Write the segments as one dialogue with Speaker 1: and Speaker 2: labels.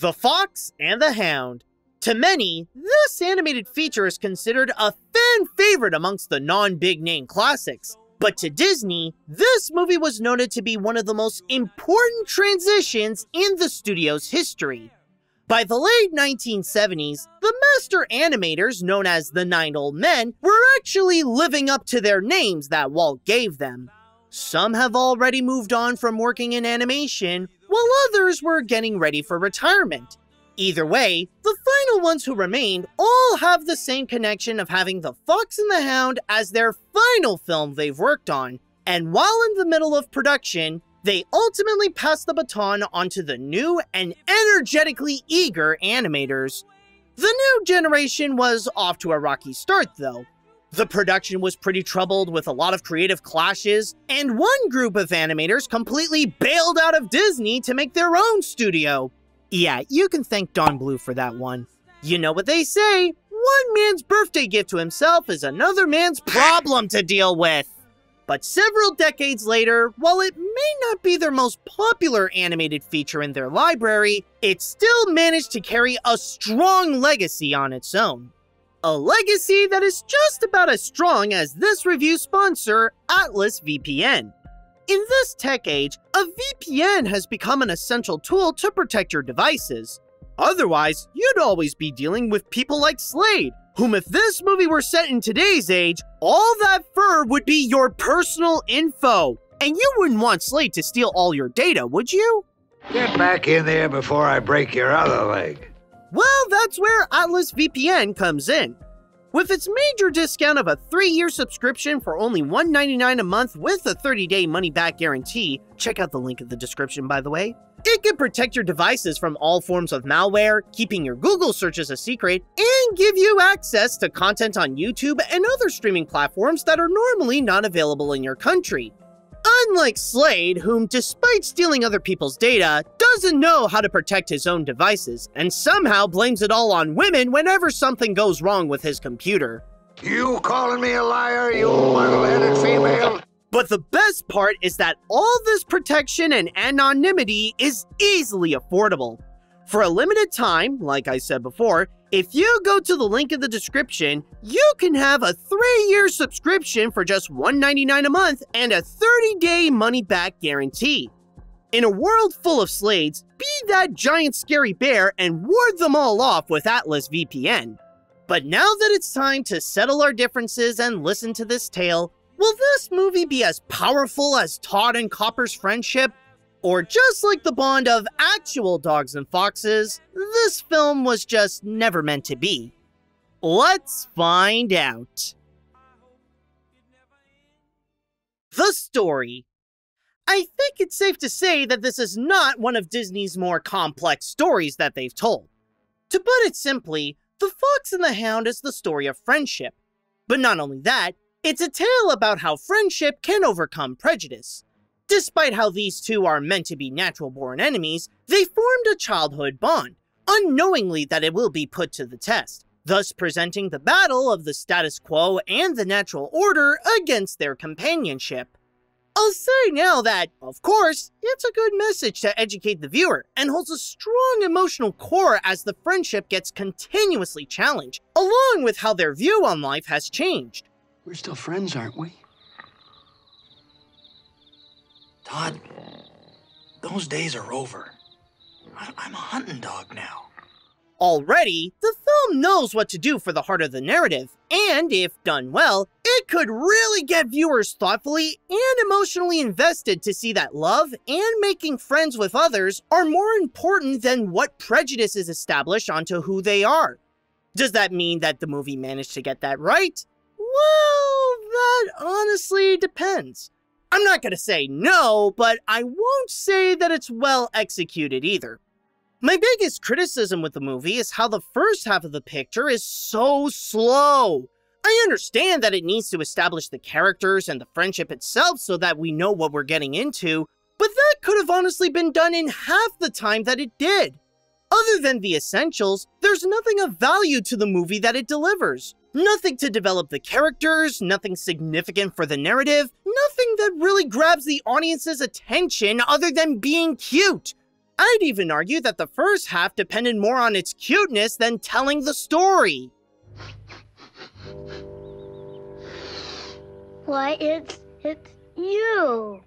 Speaker 1: The Fox and the Hound. To many, this animated feature is considered a fan favorite amongst the non-big name classics. But to Disney, this movie was noted to be one of the most important transitions in the studio's history. By the late 1970s, the master animators, known as the Nine Old Men, were actually living up to their names that Walt gave them. Some have already moved on from working in animation, while others were getting ready for retirement. Either way, the final ones who remained all have the same connection of having The Fox and the Hound as their final film they've worked on, and while in the middle of production, they ultimately passed the baton onto the new and energetically eager animators. The new generation was off to a rocky start though. The production was pretty troubled with a lot of creative clashes, and one group of animators completely bailed out of Disney to make their own studio. Yeah, you can thank Don Bluth for that one. You know what they say, one man's birthday gift to himself is another man's problem to deal with. But several decades later, while it may not be their most popular animated feature in their library, it still managed to carry a strong legacy on its own. A legacy that is just about as strong as this review sponsor, Atlas VPN. In this tech age, a VPN has become an essential tool to protect your devices. Otherwise, you'd always be dealing with people like Slade, whom if this movie were set in today's age, all that fur would be your personal info. And you wouldn't want Slade to steal all your data, would you?
Speaker 2: Get back in there before I break your other leg.
Speaker 1: Well, that's where Atlas VPN comes in. With its major discount of a 3-year subscription for only $1.99 a month with a 30-day money-back guarantee, check out the link in the description by the way, it can protect your devices from all forms of malware, keeping your Google searches a secret, and give you access to content on YouTube and other streaming platforms that are normally not available in your country. Unlike Slade, whom despite stealing other people's data, doesn't know how to protect his own devices, and somehow blames it all on women whenever something goes wrong with his computer.
Speaker 2: You calling me a liar, you muddle-headed female?
Speaker 1: But the best part is that all this protection and anonymity is easily affordable. For a limited time, like I said before, if you go to the link in the description, you can have a 3-year subscription for just $1.99 a month and a 30-day money-back guarantee. In a world full of Slades, be that giant scary bear and ward them all off with Atlas VPN. But now that it's time to settle our differences and listen to this tale, will this movie be as powerful as Todd and Copper's friendship? Or just like the bond of actual dogs and foxes, this film was just never meant to be? Let's find out. The story. I think it's safe to say that this is not one of Disney's more complex stories that they've told. To put it simply, The Fox and the Hound is the story of friendship. But not only that, it's a tale about how friendship can overcome prejudice. Despite how these two are meant to be natural-born enemies, they formed a childhood bond, unknowingly that it will be put to the test, thus presenting the battle of the status quo and the natural order against their companionship. I'll say now that, of course, it's a good message to educate the viewer and holds a strong emotional core as the friendship gets continuously challenged, along with how their view on life has changed.
Speaker 3: We're still friends, aren't we? Todd, those days are over. I'm a hunting dog now.
Speaker 1: Already, the film knows what to do for the heart of the narrative, and if done well, it could really get viewers thoughtfully and emotionally invested to see that love and making friends with others are more important than what prejudice is established onto who they are. Does that mean that the movie managed to get that right? Well, that honestly depends. I'm not gonna say no, but I won't say that it's well executed either. My biggest criticism with the movie is how the first half of the picture is so slow. I understand that it needs to establish the characters and the friendship itself so that we know what we're getting into, but that could have honestly been done in half the time that it did. Other than the essentials, there's nothing of value to the movie that it delivers. Nothing to develop the characters, nothing significant for the narrative, nothing that really grabs the audience's attention other than being cute. I'd even argue that the first half depended more on its cuteness than telling the story.
Speaker 4: Why, it's you.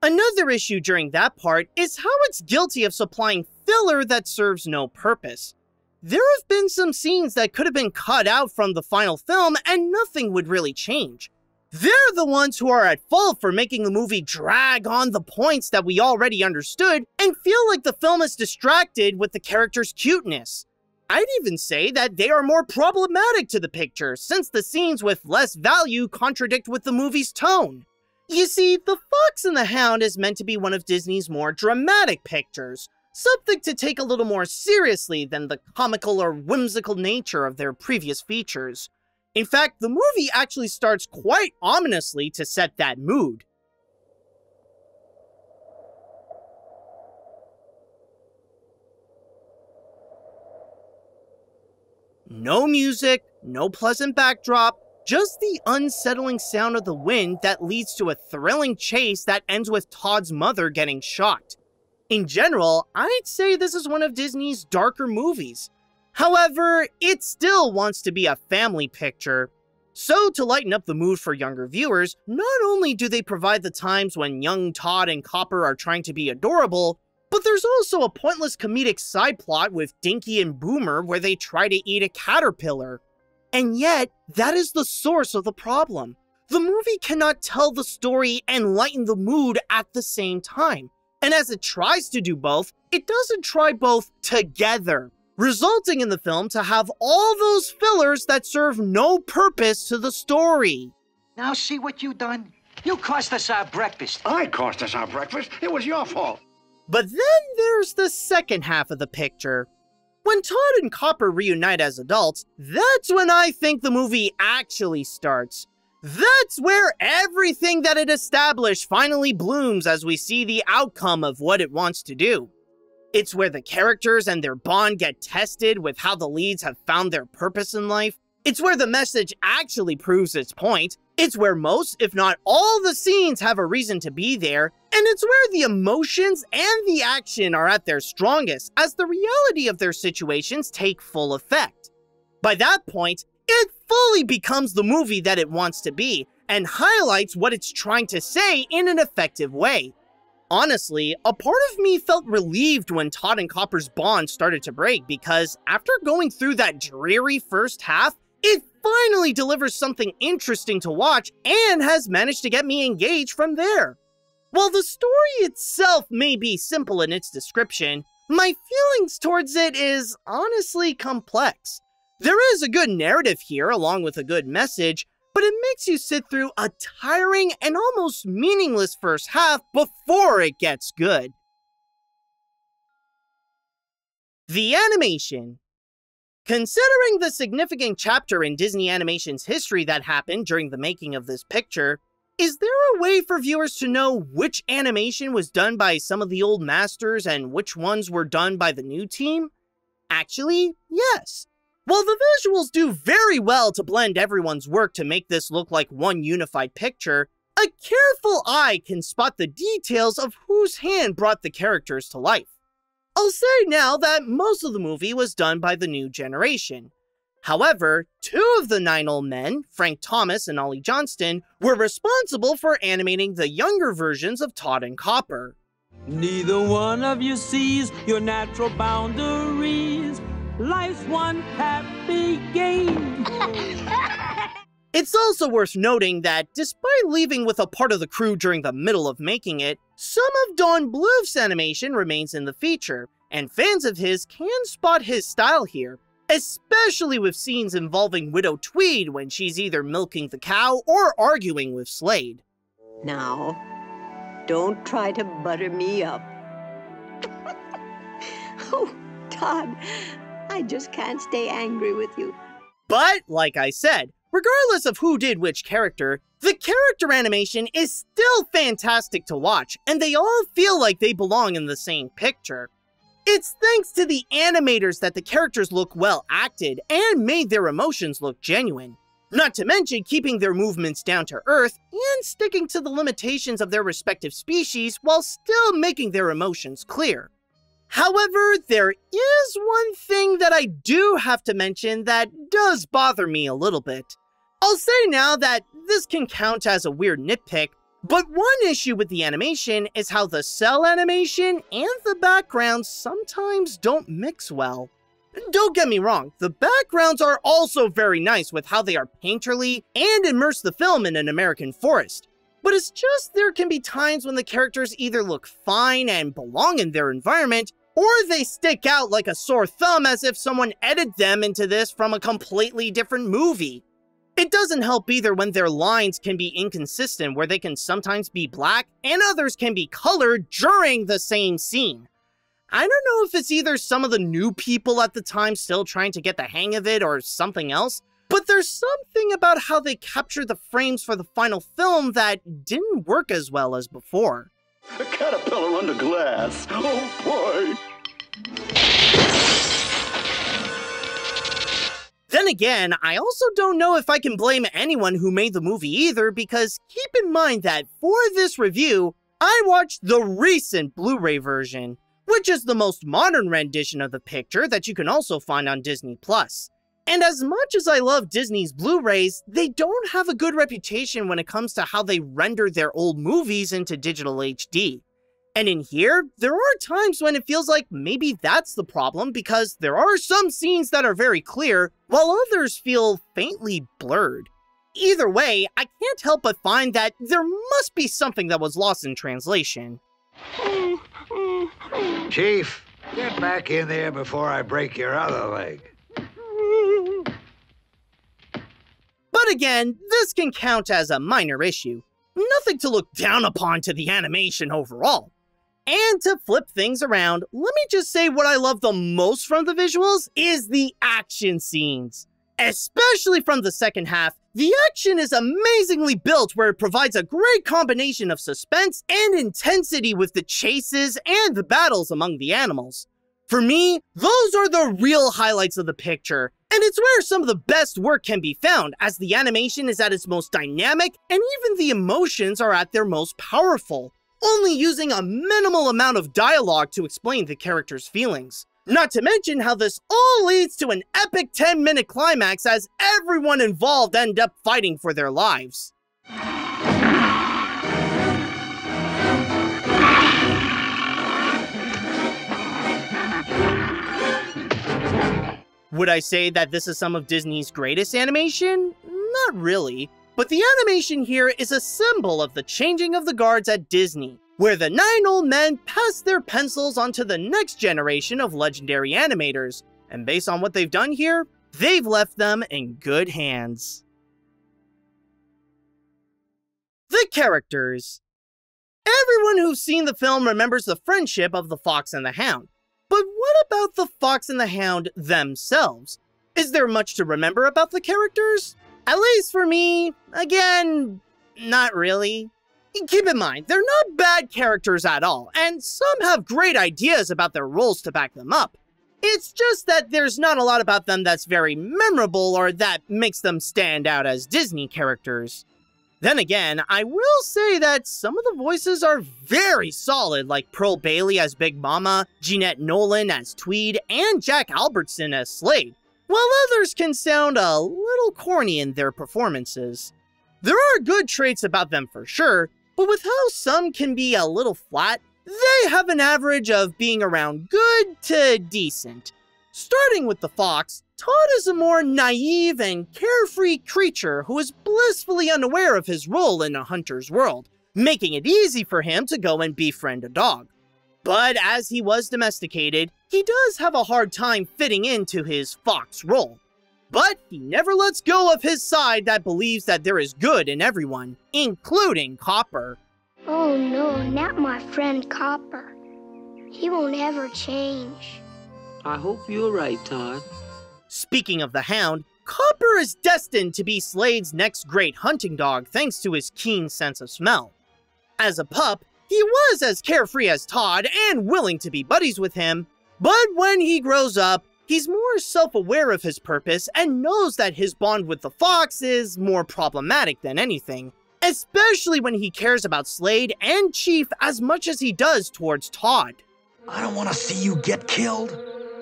Speaker 1: Another issue during that part is how it's guilty of supplying filler that serves no purpose. There have been some scenes that could have been cut out from the final film and nothing would really change. They're the ones who are at fault for making the movie drag on the points that we already understood and feel like the film is distracted with the character's cuteness. I'd even say that they are more problematic to the picture, since the scenes with less value contradict with the movie's tone. You see, The Fox and the Hound is meant to be one of Disney's more dramatic pictures, something to take a little more seriously than the comical or whimsical nature of their previous features. In fact, the movie actually starts quite ominously to set that mood. No music, no pleasant backdrop, just the unsettling sound of the wind that leads to a thrilling chase that ends with Todd's mother getting shot. In general, I'd say this is one of Disney's darker movies. However, it still wants to be a family picture. So to lighten up the mood for younger viewers, not only do they provide the times when young Todd and Copper are trying to be adorable, but there's also a pointless comedic side plot with Dinky and Boomer where they try to eat a caterpillar. And yet, that is the source of the problem. The movie cannot tell the story and lighten the mood at the same time. And as it tries to do both, it doesn't try both together, resulting in the film to have all those fillers that serve no purpose to the story.
Speaker 3: Now see what you done? You cost us our breakfast.
Speaker 2: I cost us our breakfast. It was your fault.
Speaker 1: But then there's the second half of the picture. When Todd and Copper reunite as adults, that's when I think the movie actually starts. That's where everything that it established finally blooms as we see the outcome of what it wants to do. It's where the characters and their bond get tested with how the leads have found their purpose in life. It's where the message actually proves its point. It's where most, if not all, the scenes have a reason to be there. And it's where the emotions and the action are at their strongest as the reality of their situations take full effect. By that point, it fully becomes the movie that it wants to be and highlights what it's trying to say in an effective way. Honestly, a part of me felt relieved when Todd and Copper's bond started to break because after going through that dreary first half, it finally delivers something interesting to watch and has managed to get me engaged from there. While the story itself may be simple in its description, my feelings towards it is honestly complex. There is a good narrative here along with a good message, but it makes you sit through a tiring and almost meaningless first half before it gets good. The animation. Considering the significant chapter in Disney Animation's history that happened during the making of this picture, is there a way for viewers to know which animation was done by some of the old masters and which ones were done by the new team? Actually, yes. While the visuals do very well to blend everyone's work to make this look like one unified picture, a careful eye can spot the details of whose hand brought the characters to life. I'll say now that most of the movie was done by the new generation. However, 2 of the 9 old men, Frank Thomas and Ollie Johnston, were responsible for animating the younger versions of Todd and Copper.
Speaker 5: Neither one of you sees your natural boundaries. Life's one happy game.
Speaker 1: It's also worth noting that, despite leaving with a part of the crew during the middle of making it, some of Don Bluth's animation remains in the feature, and fans of his can spot his style here, especially with scenes involving Widow Tweed when she's either milking the cow or arguing with Slade.
Speaker 6: Now, don't try to butter me up. Oh, Todd, I just can't stay angry with you.
Speaker 1: But, like I said, regardless of who did which character, the character animation is still fantastic to watch, and they all feel like they belong in the same picture. It's thanks to the animators that the characters look well acted and made their emotions look genuine. Not to mention keeping their movements down to earth and sticking to the limitations of their respective species while still making their emotions clear. However, there is one thing that I do have to mention that does bother me a little bit. I'll say now that this can count as a weird nitpick, but one issue with the animation is how the cell animation and the backgrounds sometimes don't mix well. Don't get me wrong, the backgrounds are also very nice with how they are painterly and immerse the film in an American forest. But it's just there can be times when the characters either look fine and belong in their environment, or they stick out like a sore thumb as if someone edited them into this from a completely different movie. It doesn't help either when their lines can be inconsistent, where they can sometimes be black and others can be colored during the same scene. I don't know if it's either some of the new people at the time still trying to get the hang of it or something else, but there's something about how they captured the frames for the final film that didn't work as well as before.
Speaker 7: A caterpillar under glass. Oh boy!
Speaker 1: Then again, I also don't know if I can blame anyone who made the movie either, because keep in mind that for this review, I watched the recent Blu-ray version, which is the most modern rendition of the picture that you can also find on Disney+. And as much as I love Disney's Blu-rays, they don't have a good reputation when it comes to how they render their old movies into digital HD. And in here, there are times when it feels like maybe that's the problem, because there are some scenes that are very clear, while others feel faintly blurred. Either way, I can't help but find that there must be something that was lost in translation.
Speaker 2: Chief, get back in there before I break your other leg.
Speaker 1: But again, this can count as a minor issue. Nothing to look down upon to the animation overall. And to flip things around, let me just say what I love the most from the visuals is the action scenes. Especially from the second half, the action is amazingly built, where it provides a great combination of suspense and intensity with the chases and the battles among the animals. For me, those are the real highlights of the picture, and it's where some of the best work can be found, as the animation is at its most dynamic and even the emotions are at their most powerful, only using a minimal amount of dialogue to explain the characters' feelings. Not to mention how this all leads to an epic 10-minute climax as everyone involved end up fighting for their lives. Would I say that this is some of Disney's greatest animation? Not really. But the animation here is a symbol of the changing of the guards at Disney, where the 9 old men pass their pencils onto the next generation of legendary animators, and based on what they've done here, they've left them in good hands. The characters. Everyone who's seen the film remembers the friendship of the Fox and the Hound. But what about the Fox and the Hound themselves? Is there much to remember about the characters? At least for me, again, not really. Keep in mind, they're not bad characters at all, and some have great ideas about their roles to back them up. It's just that there's not a lot about them that's very memorable or that makes them stand out as Disney characters. Then again, I will say that some of the voices are very solid, like Pearl Bailey as Big Mama, Jeanette Nolan as Tweed, and Jack Albertson as Slade, while others can sound a little corny in their performances. There are good traits about them for sure, but with how some can be a little flat, they have an average of being around good to decent. Starting with the Fox, Todd is a more naive and carefree creature who is blissfully unaware of his role in a hunter's world, making it easy for him to go and befriend a dog. But as he was domesticated, he does have a hard time fitting into his fox role. But he never lets go of his side that believes that there is good in everyone, including Copper.
Speaker 4: Oh no, not my friend Copper. He won't ever change.
Speaker 5: I hope you're right, Todd.
Speaker 1: Speaking of the Hound, Copper is destined to be Slade's next great hunting dog thanks to his keen sense of smell. As a pup, he was as carefree as Todd and willing to be buddies with him, but when he grows up, He's more self-aware of his purpose and knows that his bond with the fox is more problematic than anything, especially when he cares about Slade and Chief as much as he does towards Todd.
Speaker 3: I don't want to see you get killed.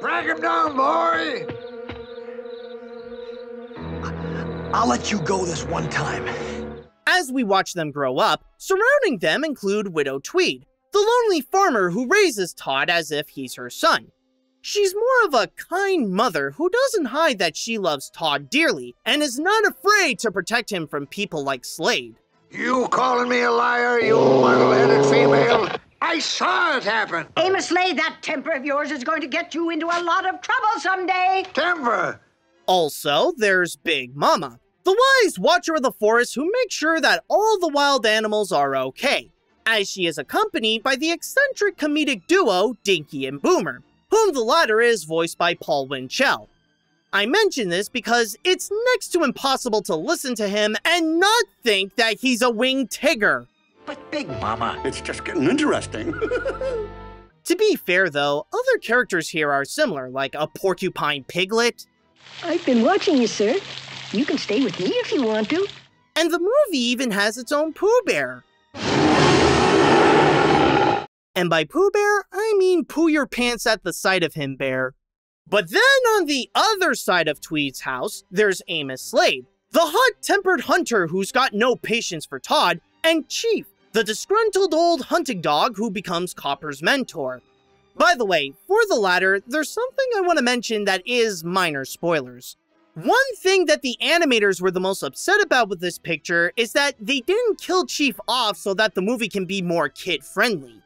Speaker 2: Drag him down, boy!
Speaker 3: I'll let you go this one time.
Speaker 1: As we watch them grow up, surrounding them include Widow Tweed, the lonely farmer who raises Todd as if he's her son. She's more of a kind mother who doesn't hide that she loves Todd dearly and is not afraid to protect him from people like Slade.
Speaker 2: You calling me a liar, you muddle-headed female? I saw it happen!
Speaker 6: Amos Slade, that temper of yours is going to get you into a lot of trouble someday.
Speaker 2: Temper!
Speaker 1: Also, there's Big Mama, the wise watcher of the forest who makes sure that all the wild animals are okay, as she is accompanied by the eccentric comedic duo Dinky and Boomer, whom the latter is voiced by Paul Winchell. I mention this because it's next to impossible to listen to him and not think that he's a winged tigger.
Speaker 3: But Big Mama...
Speaker 7: It's just getting interesting.
Speaker 1: To be fair though, other characters here are similar, like a porcupine piglet.
Speaker 8: I've been watching you, sir. You can stay with me if you want to.
Speaker 1: And the movie even has its own Pooh Bear. And by Pooh Bear, I mean poo your pants at the sight of him, Bear. But then on the other side of Tweed's house, there's Amos Slade, the hot-tempered hunter who's got no patience for Todd, and Chief, the disgruntled old hunting dog who becomes Copper's mentor. By the way, for the latter, there's something I want to mention that is minor spoilers. One thing that the animators were the most upset about with this picture is that they didn't kill Chief off so that the movie can be more kid-friendly.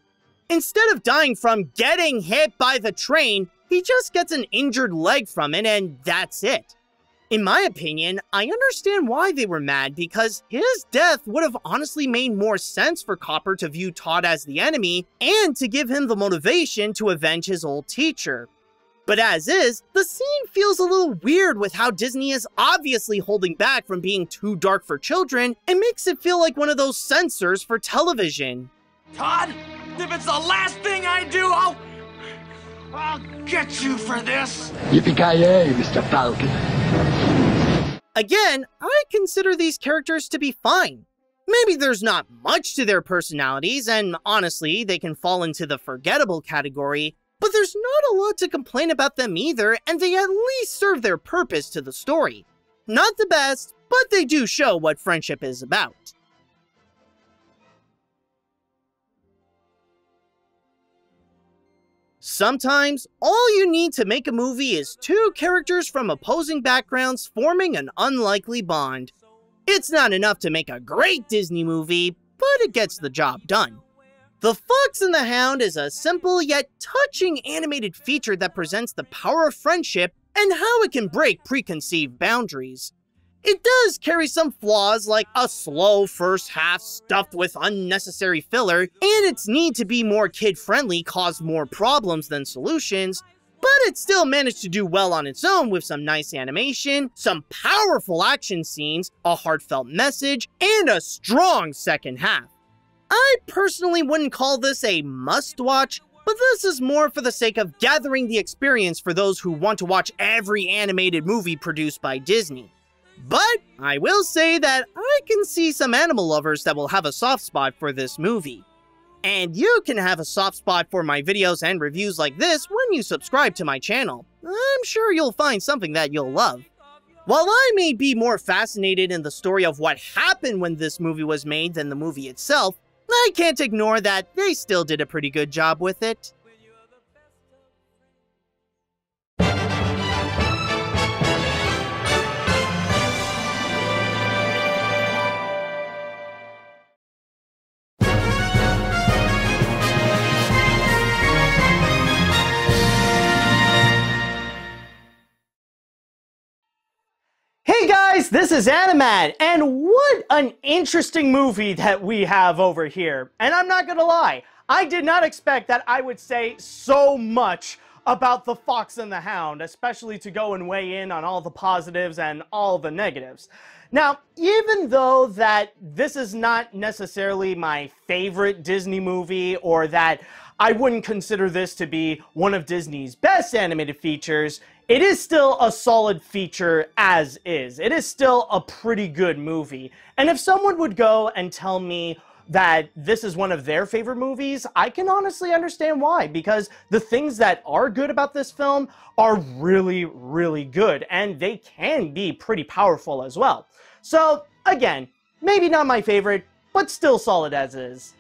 Speaker 1: Instead of dying from getting hit by the train, he just gets an injured leg from it and that's it. In my opinion, I understand why they were mad because his death would have honestly made more sense for Copper to view Todd as the enemy and to give him the motivation to avenge his old teacher. But as is, the scene feels a little weird with how Disney is obviously holding back from being too dark for children and makes it feel like one of those censors for television.
Speaker 3: Todd, if it's the last thing I do, I'll get you for this.
Speaker 9: Yippee-ki-yay, Mr. Falcon.
Speaker 1: Again, I consider these characters to be fine. Maybe there's not much to their personalities, and honestly, they can fall into the forgettable category, but there's not a lot to complain about them either, and they at least serve their purpose to the story. Not the best, but they do show what friendship is about. Sometimes, all you need to make a movie is two characters from opposing backgrounds forming an unlikely bond. It's not enough to make a great Disney movie, but it gets the job done. The Fox and the Hound is a simple yet touching animated feature that presents the power of friendship and how it can break preconceived boundaries. It does carry some flaws like a slow first half stuffed with unnecessary filler, and its need to be more kid-friendly caused more problems than solutions, but it still managed to do well on its own with some nice animation, some powerful action scenes, a heartfelt message, and a strong second half. I personally wouldn't call this a must-watch, but this is more for the sake of gathering the experience for those who want to watch every animated movie produced by Disney. But I will say that I can see some animal lovers that will have a soft spot for this movie. And you can have a soft spot for my videos and reviews like this when you subscribe to my channel. I'm sure you'll find something that you'll love. While I may be more fascinated in the story of what happened when this movie was made than the movie itself, I can't ignore that they still did a pretty good job with it. Hey guys, this is Animad, and what an interesting movie that we have over here. And I'm not gonna lie, I did not expect that I would say so much about The Fox and the Hound, especially to go and weigh in on all the positives and all the negatives. Now, even though that this is not necessarily my favorite Disney movie, or that I wouldn't consider this to be one of Disney's best animated features, it is still a solid feature as is. It is still a pretty good movie. And if someone would go and tell me that this is one of their favorite movies, I can honestly understand why, because the things that are good about this film are really, really good, and they can be pretty powerful as well. So, again, maybe not my favorite, but still solid as is.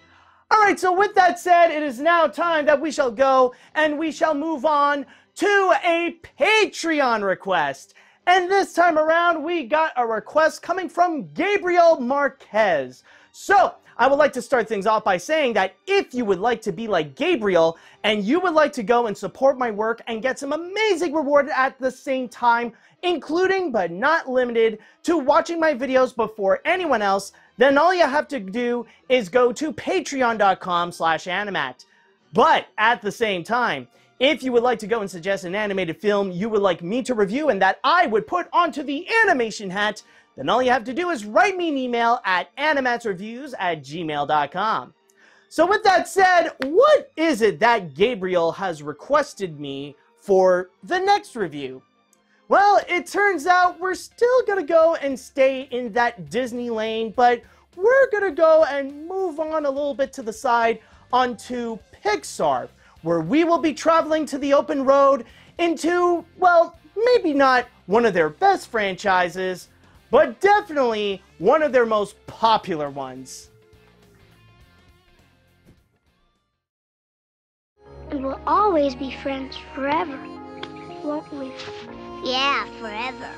Speaker 1: Alright, so with that said, it is now time that we shall go and we shall move on to a Patreon request. And this time around, we got a request coming from Gabriel Marquez. So, I would like to start things off by saying that if you would like to be like Gabriel, and you would like to go and support my work and get some amazing reward at the same time, including but not limited to watching my videos before anyone else, then all you have to do is go to patreon.com/animat. But at the same time, if you would like to go and suggest an animated film you would like me to review and that I would put onto the animation hat, then all you have to do is write me an email at animatsreviews@gmail.com. So with that said, what is it that Gabriel has requested me for the next review? Well, it turns out we're still gonna go and stay in that Disney lane, but we're gonna go and move on a little bit to the side onto Pixar, where we will be traveling to the open road into, well, maybe not one of their best franchises, but definitely one of their most popular ones.
Speaker 4: And we'll always be friends forever, won't we?
Speaker 10: Yeah, forever.